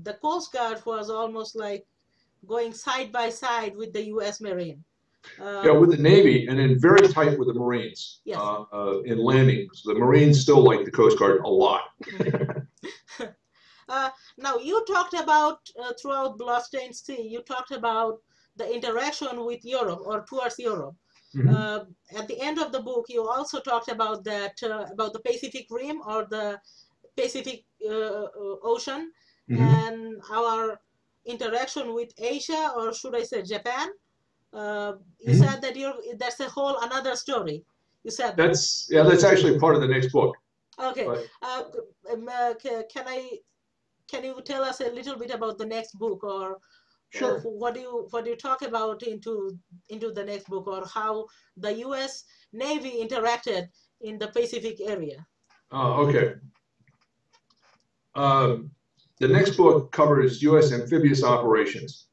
the Coast Guard was almost like going side by side with the U.S. Marine. Yeah, with the Navy, and then very tight with the Marines Yes. In landing. So the Marines still like the Coast Guard a lot. Now, you talked about, throughout Bloodstained Sea, you talked about the interaction with Europe or towards Europe. At the end of the book, you also talked about that, about the Pacific Rim or the Pacific Ocean and our interaction with Asia, or should I say Japan. You said that that's a whole another story. You said that's actually part of the next book. Okay. Can you tell us a little bit about the next book, or Sure. What do you talk about into the next book, or how the U.S. Navy interacted in the Pacific area? Okay. The next book covers U.S. amphibious operations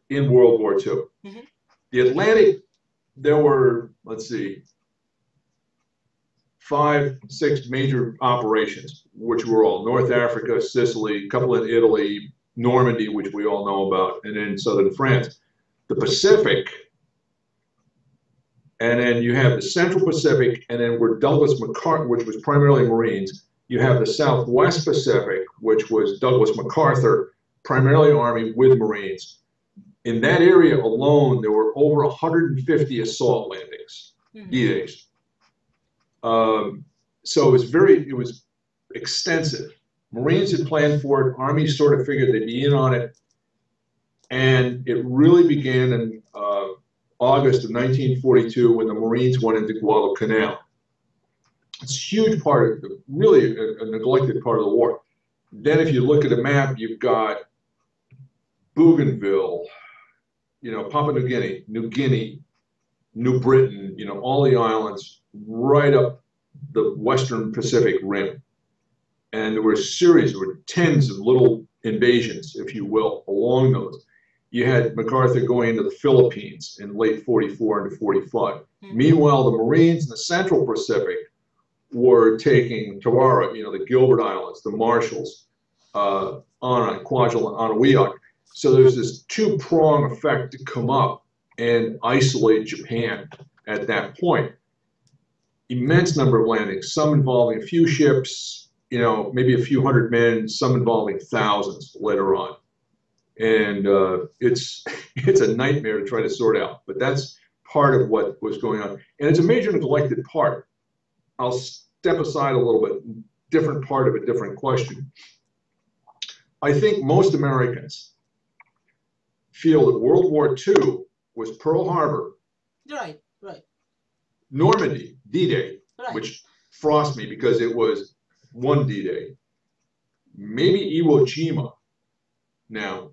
in World War II. The Atlantic, there were, let's see, 5, 6 major operations, which were all North Africa, Sicily, a couple in Italy, Normandy, which we all know about, and then southern France. The Pacific, and then you have the Central Pacific, and then where Douglas MacArthur, which was primarily Marines, you have the Southwest Pacific, which was Douglas MacArthur, primarily Army with Marines. In that area alone, there were over 150 assault landings, D-Days. So it was extensive. Marines had planned for it. Army sort of figured they'd be in on it. And it really began in August of 1942 when the Marines went into Guadalcanal. It's a huge part of really a neglected part of the war. Then if you look at a map, you've got Bougainville, Papua New Guinea, New Britain, all the islands right up the Western Pacific Rim. And there were tens of little invasions, if you will, along those. You had MacArthur going into the Philippines in late 44 into 45. Meanwhile, the Marines in the Central Pacific were taking Tawara, the Gilbert Islands, the Marshalls, Kwajalein, Anahuac. So there's this two-prong effect to come up and isolate Japan at that point. Immense number of landings, some involving a few ships, maybe a few hundred men, some involving thousands later on. And it's a nightmare to try to sort out, but that's part of what was going on. And it's a major neglected part. I'll step aside a little bit, different part of a different question. I think most Americans feel that World War II was Pearl Harbor. Right. Normandy, D-Day, which frost me because it was one D-Day. Maybe Iwo Jima. Now,